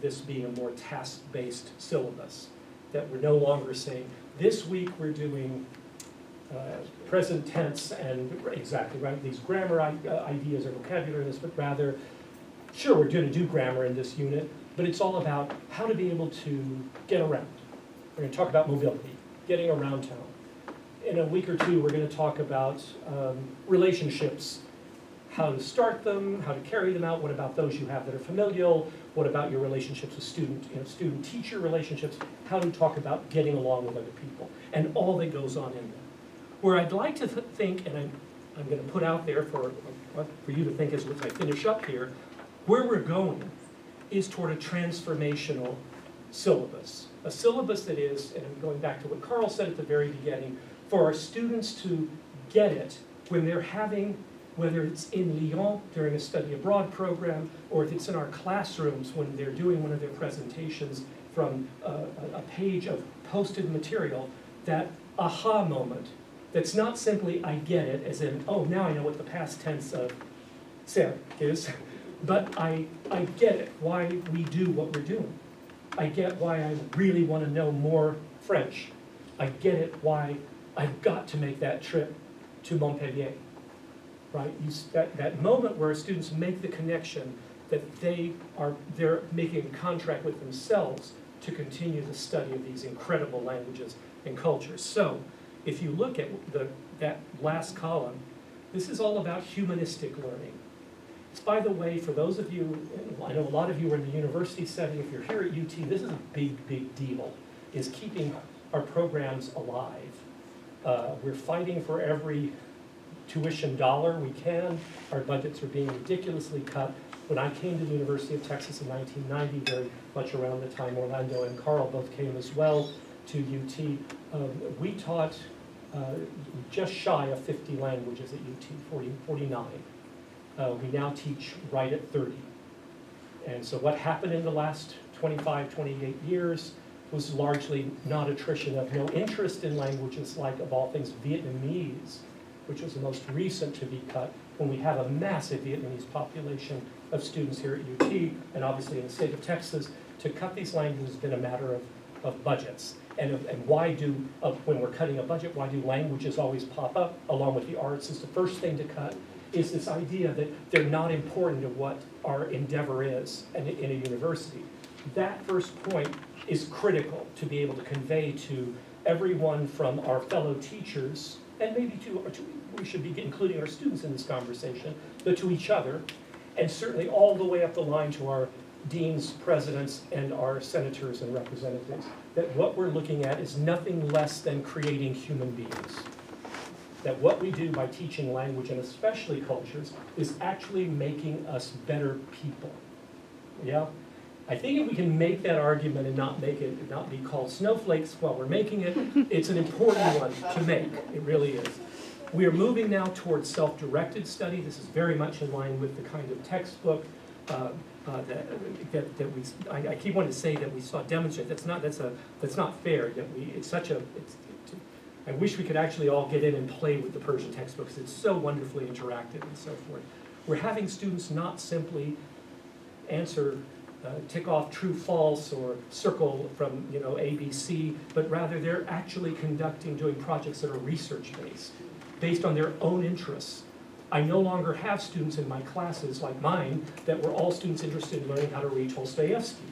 this being a more task-based syllabus, that we're no longer saying, this week we're doing present tense and exactly right, these grammar ideas or vocabulary, but rather, sure, we're going to do grammar in this unit, but it's all about how to be able to get around. We're going to talk about mobility, getting around town. In a week or two, we're going to talk about relationships, how to start them, how to carry them out. What about those you have that are familial? What about your relationships with student-teacher relationships? How to talk about getting along with other people, and all that goes on in there. Where I'd like to think, and I'm going to put out there for you to think as I finish up here, where we're going is toward a transformational syllabus. A syllabus that is, and I'm going back to what Carl said at the very beginning, for our students to get it when they're having, whether it's in Lyon during a study abroad program, or if it's in our classrooms when they're doing one of their presentations from a page of posted material, that aha moment that's not simply I get it, as in, oh, now I know what the past tense of ser is, but I get it, why we do what we're doing. I get why I really want to know more French. I get it why I've got to make that trip to Montpellier. Right? That moment where students make the connection that they're making a contract with themselves to continue the study of these incredible languages and cultures. So, if you look at that last column, this is all about humanistic learning. It's, by the way, for those of you, I know a lot of you are in the university setting, if you're here at UT, this is a big, big deal, is keeping our programs alive. We're fighting for every tuition dollar we can. Our budgets are being ridiculously cut. When I came to the University of Texas in 1990, very much around the time Orlando and Carl both came as well to UT, we taught just shy of 50 languages at UT, 49. We now teach right at 30. And so what happened in the last 25, 28 years was largely not attrition of no interest in languages like, of all things, Vietnamese, which was the most recent to be cut, when we have a massive Vietnamese population of students here at UT, and obviously in the state of Texas. To cut these languages has been a matter of budgets. And why do, when we're cutting a budget, why do languages always pop up along with the arts as the first thing to cut? Is this idea that they're not important to what our endeavor is in a university. That first point is critical to be able to convey to everyone from our fellow teachers, and maybe we should be including our students in this conversation, but to each other, and certainly all the way up the line to our deans, presidents, and our senators and representatives, that what we're looking at is nothing less than creating human beings. That what we do by teaching language, and especially cultures, is actually making us better people. Yeah? I think if we can make that argument and not be called snowflakes while we're making it, it's an important one to make. It really is. We are moving now towards self-directed study. This is very much in line with the kind of textbook that I keep wanting to say that we saw demonstrate. That's not fair. I wish we could actually all get in and play with the Persian textbooks. It's so wonderfully interactive and so forth. We're having students not simply answer, tick off true, false, or circle from ABC, but rather they're actually doing projects that are research-based, based on their own interests. I no longer have students in my classes like mine that were all students interested in learning how to read Dostoevsky.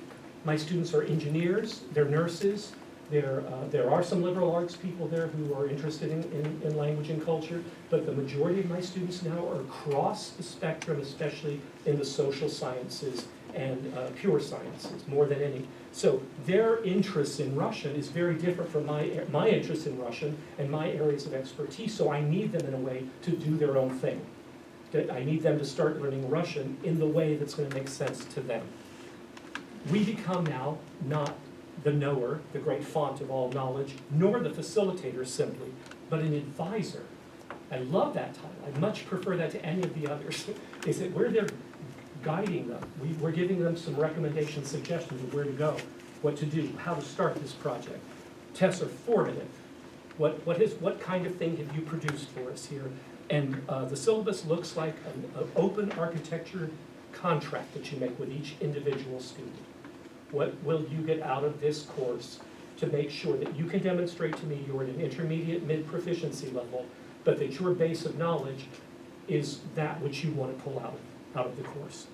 My students are engineers, they're nurses, there are some liberal arts people there who are interested in language and culture, but the majority of my students now are across the spectrum, especially in the social sciences and pure sciences, more than any. So their interest in Russian is very different from my interest in Russian and my areas of expertise, so I need them in a way to do their own thing. I need them to start learning Russian in the way that's going to make sense to them. We become now not the knower, the great font of all knowledge, nor the facilitator simply, but an advisor. I love that title. I much prefer that to any of the others. Is that we're there guiding them. We're giving them some recommendations, suggestions of where to go, what to do, how to start this project. Tests are formative. What kind of thing have you produced for us here? And the syllabus looks like an open architecture contract that you make with each individual student. What will you get out of this course to make sure that you can demonstrate to me you're at an intermediate mid-proficiency level, but that your base of knowledge is that which you want to pull out of the course.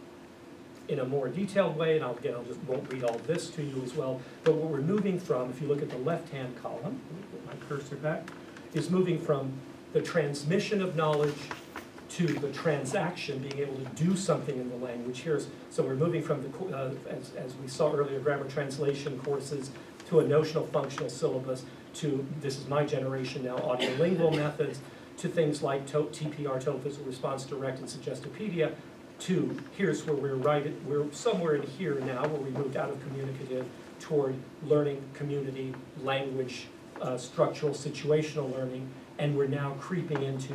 In a more detailed way, and again, I just won't read all this to you as well, but what we're moving from, if you look at the left-hand column, let me get my cursor back, is moving from the transmission of knowledge to the transaction, being able to do something in the language here. So we're moving from, as we saw earlier, grammar translation courses to a notional functional syllabus to, this is my generation now, audiolingual methods, to things like TPR, Total Physical Response Direct, and Suggestopedia, to here's where we're somewhere in here now, where we moved out of communicative toward learning, community, language, structural, situational learning, and we're now creeping into,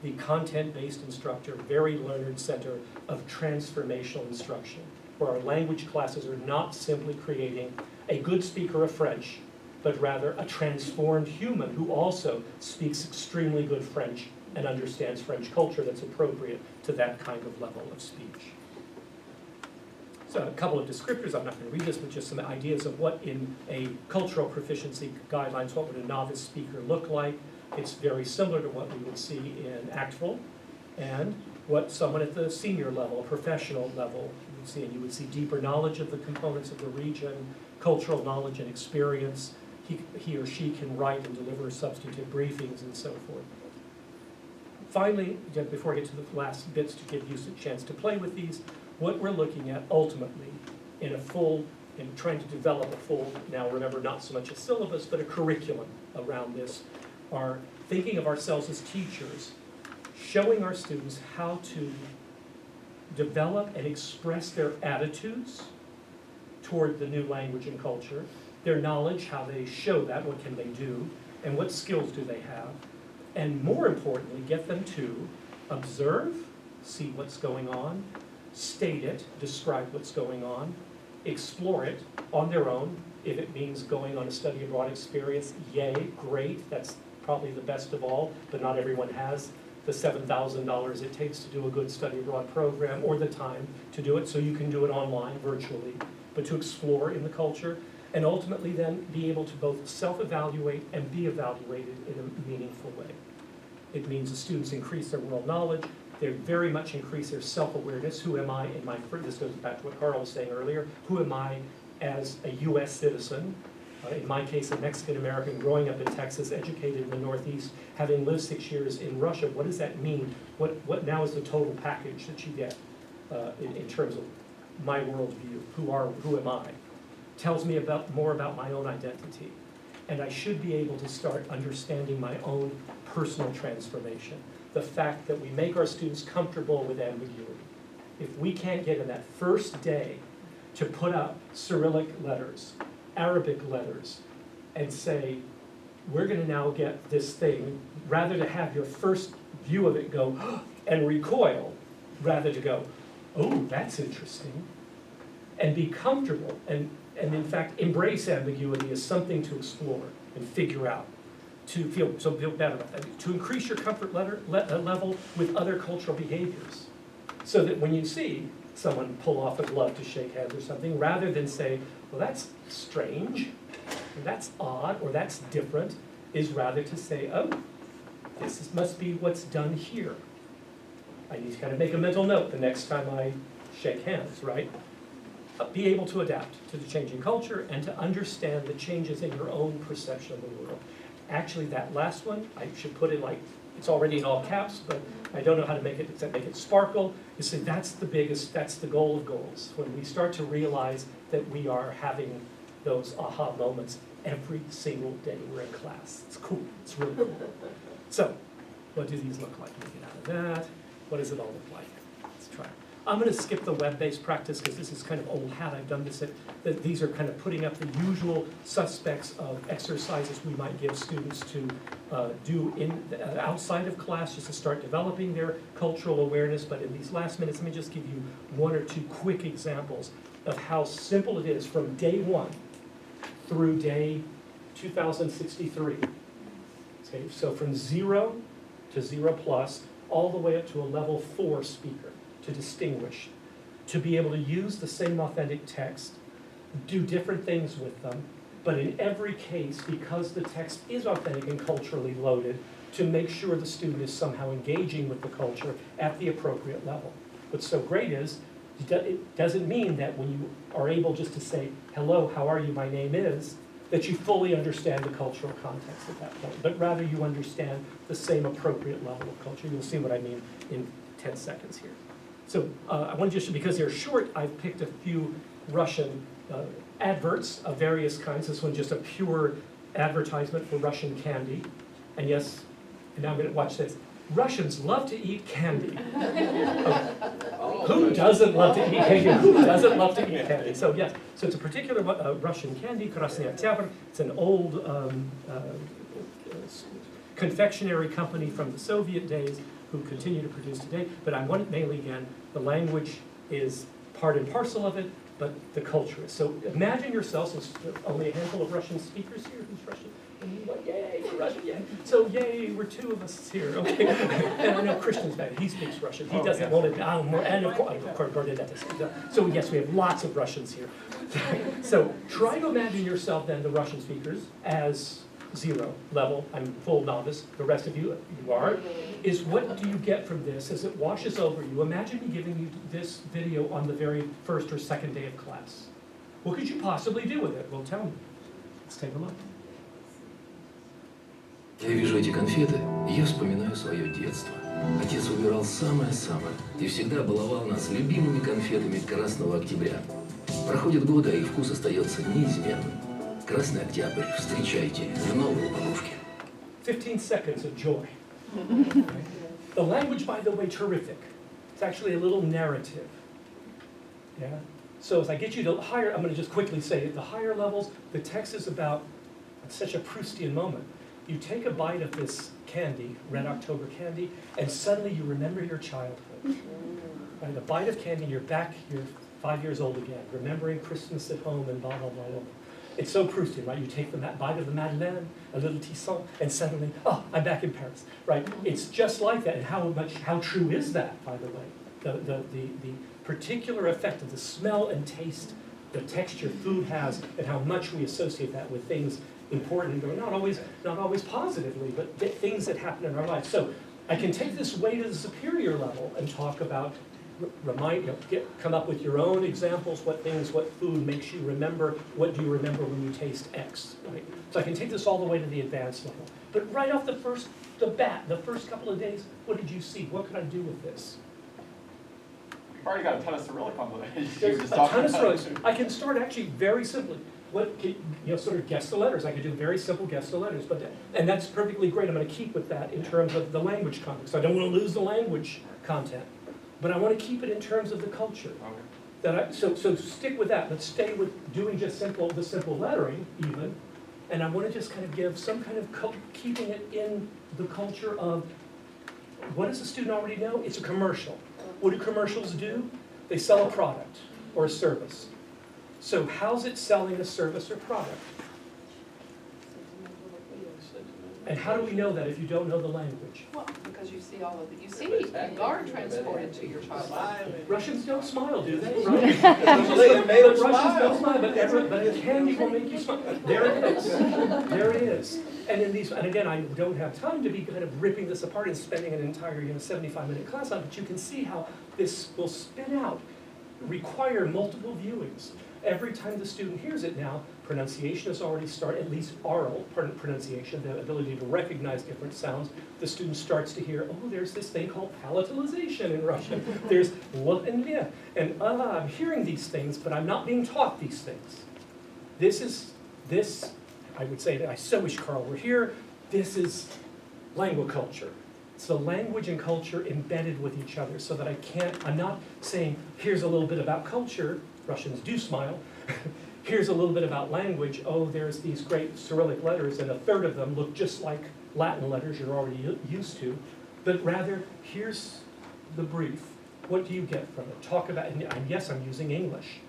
the content-based instructor, very learned center of transformational instruction, where our language classes are not simply creating a good speaker of French, but rather a transformed human who also speaks extremely good French and understands French culture that's appropriate to that kind of level of speech. So a couple of descriptors, I'm not going to read this, but just some ideas of what in a cultural proficiency guidelines, what would a novice speaker look like. It's very similar to what we would see in ACTFL and what someone at the senior level, professional level, would see. And you would see deeper knowledge of the components of the region, cultural knowledge and experience. He or she can write and deliver substantive briefings and so forth. Finally, before I get to the last bits to give you a chance to play with these, what we're looking at ultimately in trying to develop a full, now remember, not so much a syllabus, but a curriculum around this, are thinking of ourselves as teachers, showing our students how to develop and express their attitudes toward the new language and culture, their knowledge, how they show that, what can they do, and what skills do they have, and more importantly, get them to observe, see what's going on, state it, describe what's going on, explore it on their own. If it means going on a study abroad experience, yay, great, that's probably the best of all, but not everyone has the $7,000 it takes to do a good study abroad program or the time to do it, so you can do it online, virtually, but to explore in the culture, and ultimately then be able to both self-evaluate and be evaluated in a meaningful way. It means the students increase their world knowledge, they very much increase their self-awareness. Who am I in my, this goes back to what Carl was saying earlier, who am I as a US citizen? In my case, a Mexican-American growing up in Texas, educated in the Northeast, having lived 6 years in Russia, what does that mean? What now is the total package that you get in terms of my worldview? Who am I? Tells me more about my own identity. And I should be able to start understanding my own personal transformation. The fact that we make our students comfortable with ambiguity. If we can't get in that first day to put up Cyrillic letters, Arabic letters, and say, we're going to now get this thing, rather to have your first view of it go and recoil, rather to go, oh, that's interesting, and be comfortable, and in fact embrace ambiguity as something to explore and figure out, to feel better about that, to increase your comfort level with other cultural behaviors, so that when you see someone pull off a glove to shake hands or something, rather than say, well, that's strange, or that's odd, or that's different, is rather to say, oh, must be what's done here. I need to kind of make a mental note the next time I shake hands, right? Be able to adapt to the changing culture and to understand the changes in your own perception of the world. Actually, that last one, I should put it like, it's already in all caps, but I don't know how to make it except make it sparkle. You see, that's the goal of goals. When we start to realize that we are having those aha moments every single day we're in class. It's cool, it's really cool. So, what do these look like? Let me get out of that. What does it all look like? Let's try it. I'm going to skip the web-based practice because this is kind of old hat. I've done this that these are kind of putting up the usual suspects of exercises we might give students to do outside of class just to start developing their cultural awareness. But in these last minutes, let me just give you one or two quick examples of how simple it is from day 1 through day 2063. Okay, so from 0 to 0+, all the way up to a level 4 speaker, to distinguish, to be able to use the same authentic text, do different things with them, but in every case, because the text is authentic and culturally loaded, to make sure the student is somehow engaging with the culture at the appropriate level. What's so great is, it doesn't mean that when you are able just to say, hello, how are you, my name is, that you fully understand the cultural context at that point, but rather you understand the same appropriate level of culture. You'll see what I mean in 10 seconds here. So I want to just, because they're short, I've picked a few Russian adverts of various kinds. This one just a pure advertisement for Russian candy. And yes, and now I'm going to watch this. Russians love to eat candy. Who doesn't love to eat candy? Who doesn't love to eat candy? So yes, so it's a particular Russian candy, Krasny Oktyabr. It's an old confectionery company from the Soviet days who continue to produce today. But I want it mainly, again, the language is part and parcel of it, but the culture is. So imagine yourself, there's only a handful of Russian speakers here. Who's Russian? And you're like, yay, we're Russian, yay. So yay, we're two of us here, okay. And I know Christian's back, he speaks Russian. He doesn't want to, and of course, so yes, we have lots of Russians here. So try to imagine yourself then, the Russian speakers, as 0 level. I'm full novice, the rest of you are. Is what do you get from this as it washes over you? Imagine me giving you this video on the very first or second day of class. What could you possibly do with it? Well, tell me. Let's take a look. Я вижу эти конфеты, и я вспоминаю свое детство. Отец выбирал самое-самое и всегда баловал нас любимыми конфетами Красного Октября. Проходят годы, а их вкус остается неизменным. Красный Октябрь, встречайте в новой упаковке. 15 seconds of joy. The language, by the way, terrific. It's actually a little narrative. Yeah. So as I get you to higher, I'm going to just quickly say at the higher levels, the text is about such a Proustian moment. You take a bite of this candy, Red October candy, and suddenly you remember your childhood. Right? A bite of candy, you're back, you're 5 years old again, remembering Christmas at home and blah, blah, blah, blah. It's so Proustian, right? You take the bite of the Madeleine, a little tisson, and suddenly, oh, I'm back in Paris, right? It's just like that, and how true is that, by the way? The particular effect of the smell and taste, the texture food has, and how much we associate that with things important, or not always positively, but things that happen in our lives. So I can take this way to the superior level and talk about, come up with your own examples, what food makes you remember, what do you remember when you taste X, right? So I can take this all the way to the advanced level. But right off the first couple of days, what did you see? What could I do with this? You've already got a ton of Cyrillic on the way. There's a ton of Cyrillic. I can start actually very simply. Sort of guess the letters. I could do very simple guess the letters, and that's perfectly great. I'm going to keep with that in terms of the language context. I don't want to lose the language content, but I want to keep it in terms of the culture. Okay. So stick with that. Let's stay with doing just the simple lettering even, and I want to just kind of give some kind of keeping it in the culture of what does the student already know? It's a commercial. What do commercials do? They sell a product or a service. So how's it selling a service or product? And how do we know that if you don't know the language? Well, because you see all of it. You see Garza transported to your childhood. Russians don't smile, do they? Russians don't smile, but candy will make you smile. There it is. There it is. And again, I don't have time to be kind of ripping this apart and spending an entire 75-minute class on it, but you can see how this will spin out, require multiple viewings. Every time the student hears it now, pronunciation has already started, at least oral pronunciation, the ability to recognize different sounds. The student starts to hear, oh, there's this thing called palatalization in Russian. There's and I'm hearing these things, but I'm not being taught these things. This, I would say that I so wish Carl were here. This is language culture. It's the language and culture embedded with each other so that I'm not saying, here's a little bit about culture. Russians do smile. Here's a little bit about language. Oh, there's these great Cyrillic letters, and a third of them look just like Latin letters you're already used to. But rather, here's the brief. What do you get from it? Talk about, and yes, I'm using English.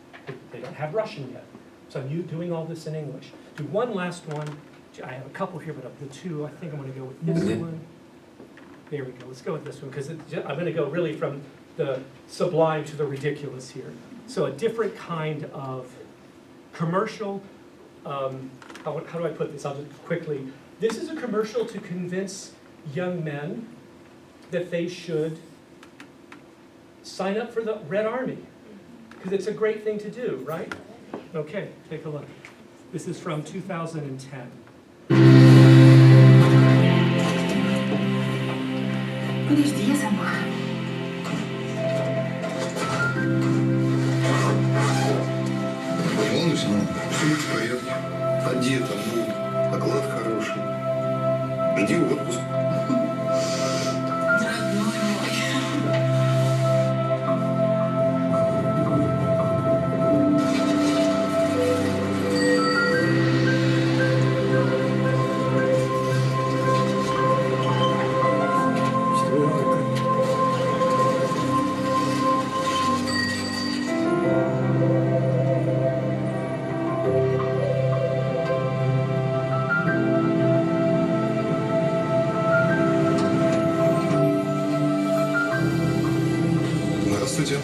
They don't have Russian yet. So I'm doing all this in English. Do one last one. I have a couple here, but of the two, I think I'm going to go with this one. There we go. Let's go with this one, because I'm going to go really from the sublime to the ridiculous here. So a different kind of commercial, how do I put this? I'll just quickly. This is a commercial to convince young men that they should sign up for the Red Army, because it's a great thing to do, right? Okay, take a look. This is from 2010. Подожди, я сама. Не волнуйся, мам, все будет в порядке. Одета, ну, оклад хороший. Жди отпуск. Родной мой. Здравствуйте.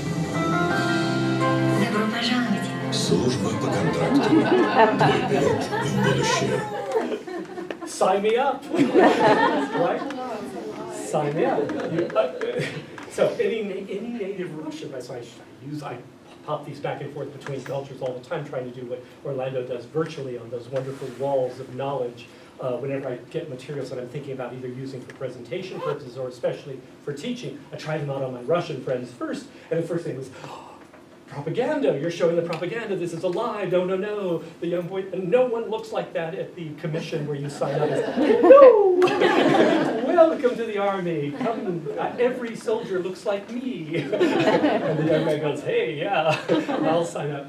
Добро пожаловать. Служба по контракту. Твой билет в будущее. Sign me up, right? Sign me up. So any native Russian, that's why I pop these back and forth between cultures all the time, trying to do what Orlando does virtually on those wonderful walls of knowledge. Whenever I get materials that I'm thinking about either using for presentation purposes or especially for teaching, I try them out on my Russian friends first, and the first thing was, propaganda, you're showing the propaganda, this is a lie, no, the young boy, and no one looks like that at the commission where you sign up. No! Welcome to the army, come, every soldier looks like me. And the young man goes, hey, yeah, I'll sign up.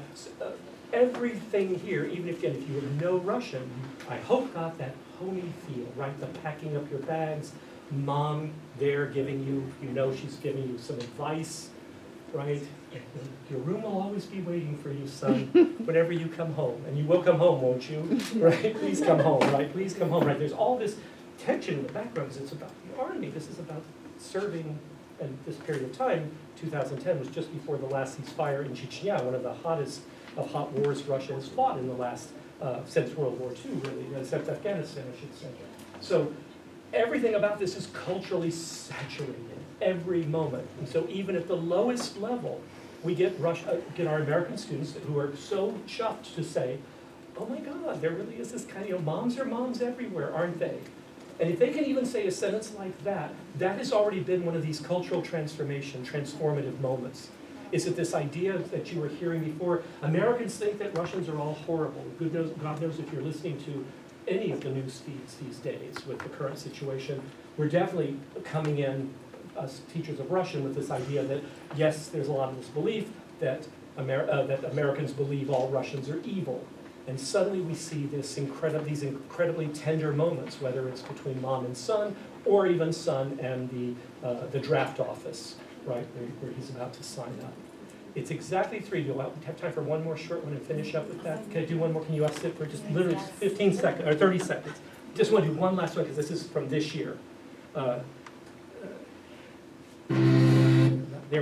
Everything here, even if you know Russian, I hope got that homey feel, right? The packing up your bags, mom there giving you, she's giving you some advice, right? Your room will always be waiting for you, son, whenever you come home. And you will come home, won't you? Right? Please come home, right? Please come home, right? There's all this tension in the background because it's about the army. This is about serving, and this period of time, 2010, was just before the last ceasefire in Chechnya, one of the hottest of hot wars Russia has fought in the last, since World War II, really, except Afghanistan, I should say. So everything about this is culturally saturated, every moment. And so even at the lowest level, we get our American students who are so chuffed to say, oh my God, there really is this kind of, moms are moms everywhere, aren't they? And if they can even say a sentence like that, that has already been one of these cultural transformative moments. Is it this idea that you were hearing before? Americans think that Russians are all horrible. God knows if you're listening to any of the news feeds these days with the current situation. We're definitely coming in, us teachers of Russian, with this idea that, yes, there's a lot of this belief that Americans believe all Russians are evil. And suddenly we see these incredibly tender moments, whether it's between mom and son, or even son and the draft office, right, where he's about to sign up. It's exactly 3. Do I have time for one more short one and finish up with that? Can I do one more? Can you sit for just literally 15 seconds, or 30 seconds? Just want to do one last one, because this is from this year. There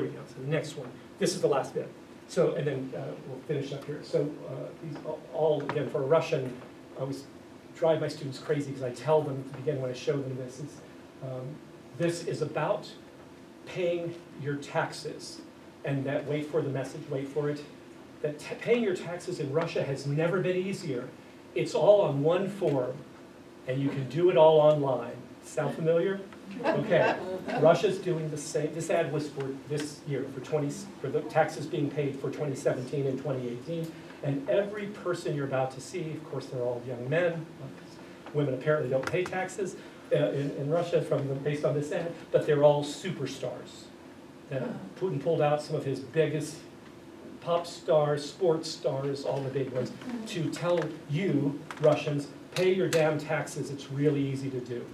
we go, so the next one. This is the last bit. So, and then we'll finish up here. So these all, again, for a Russian, I always drive my students crazy because I tell them at the beginning when I show them this is about paying your taxes. And that, wait for the message, wait for it, that paying your taxes in Russia has never been easier. It's all on one form, and you can do it all online. Sound familiar? Okay, Russia's doing the same. This ad was for this year, for the taxes being paid for 2017 and 2018. And every person you're about to see, of course, they're all young men. Women apparently don't pay taxes in Russia based on this ad, but they're all superstars. Putin pulled out some of his biggest pop stars, sports stars, all the big ones, to tell you, Russians, pay your damn taxes. It's really easy to do.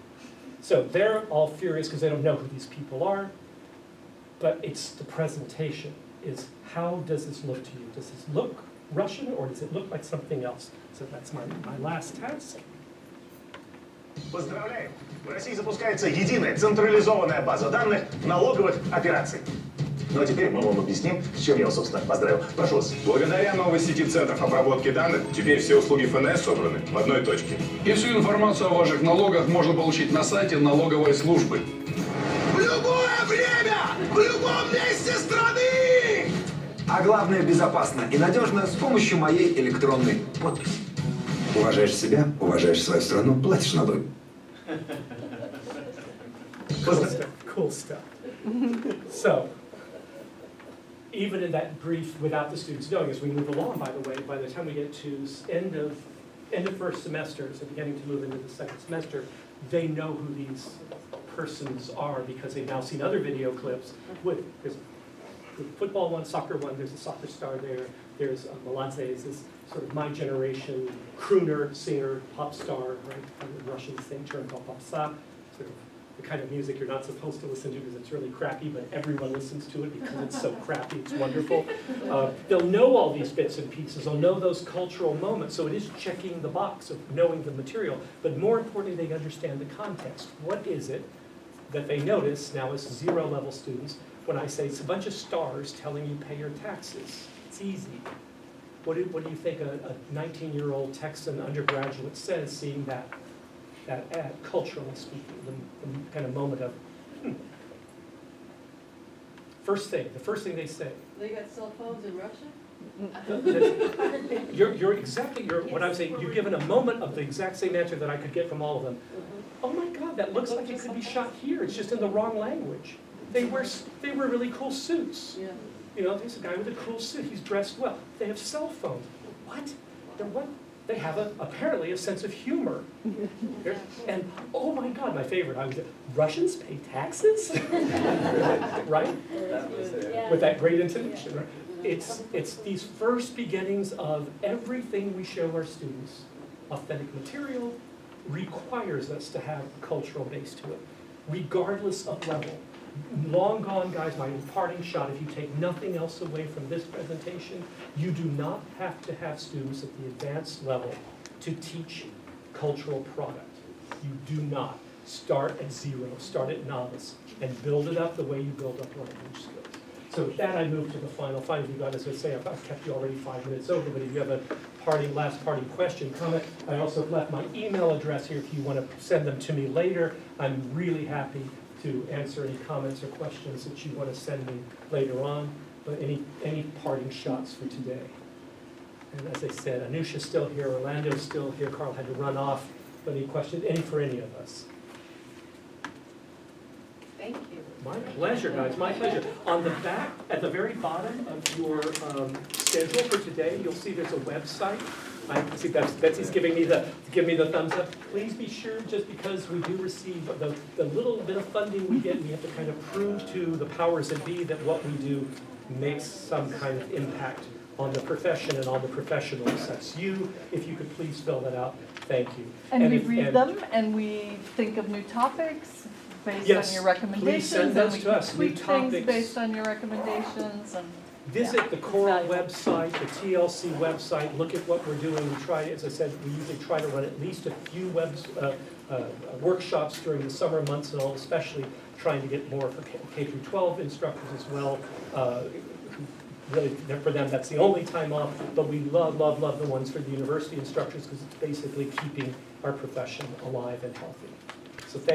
So they're all furious because they don't know who these people are, but it's the presentation, is how does this look to you? Does this look Russian or does it look like something else? So that's my last task. Поздравляем! В России запускается единая централизованная база данных налоговых операций. Ну а теперь мы вам объясним, с чем я вас, собственно, поздравил. Прошу вас. Благодаря новой сети центров обработки данных, теперь все услуги ФНС собраны в одной точке. И всю информацию о ваших налогах можно получить на сайте налоговой службы. В любое время, в любом месте страны! А главное, безопасно и надежно с помощью моей электронной подписи. Уважаешь себя, уважаешь свою страну, платишь налоги. Cool stuff. So, even in that brief, without the students knowing, as we move along, by the way, by the time we get to end of first semester, so beginning to move into the second semester, they know who these persons are because they've now seen other video clips with, there's the football one, soccer one, there's a soccer star there, there's Meladze is this sort of my generation crooner, singer, pop star, right, from the Russian thing term called popsa, sort of the kind of music you're not supposed to listen to because it's really crappy, but everyone listens to it because it's so crappy, it's wonderful. They'll know all these bits and pieces, they'll know those cultural moments, so it is checking the box of knowing the material, but more importantly, they understand the context. What is it that they notice now as zero-level students when I say it's a bunch of stars telling you pay your taxes? It's easy. What do you think a 19-year-old Texan undergraduate says, seeing that ad, culturally speaking, the kind of moment of, the first thing they say. They got cell phones in Russia? What I'm saying, you're given a moment of the exact same answer that I could get from all of them. Oh my God, that looks like it could be shot here, it's just in the wrong language. They wear really cool suits. Yeah. You know, there's a guy with a cool suit, he's dressed well. They have cell phones. What? They're what? They have apparently a sense of humor. And oh my God, my favorite, Russians pay taxes? Right? With that great intonation, right? It's these first beginnings of everything we show our students. Authentic material requires us to have a cultural base to it, regardless of level. Long gone, guys, my parting shot, if you take nothing else away from this presentation, you do not have to have students at the advanced level to teach cultural product. You do not. Start at zero, start at novice, and build it up the way you build up language skills. So with that, I move to the final. Finally, you got, as I say, I've kept you already 5 minutes over, but if you have a last parting question, comment, I also left my email address here if you want to send them to me later. I'm really happy to answer any comments or questions that you want to send me later on, but any parting shots for today. And as I said, Anusha's still here, Orlando's still here, Carl had to run off, but any questions, for any of us? Thank you. My pleasure, guys, my pleasure. On the back, at the very bottom of your schedule for today, you'll see there's a website. I see Betsy's giving me the thumbs up. Please be sure, just because we do receive the little bit of funding we get, we have to kind of prove to the powers that be that what we do makes some kind of impact on the profession and on the professionals. That's you. If you could please fill that out, thank you. And we read them, and we think of new topics based Yes, on your recommendations. please send those to us, new tweak things topics. based on your recommendations. And Visit the Coral website, the TLC website, look at what we're doing. We try, as I said, we usually try to run at least a few workshops during the summer months, and all, especially trying to get more for K-12 instructors as well. Really, for them, that's the only time off, but we love the ones for the university instructors because it's basically keeping our profession alive and healthy. So thank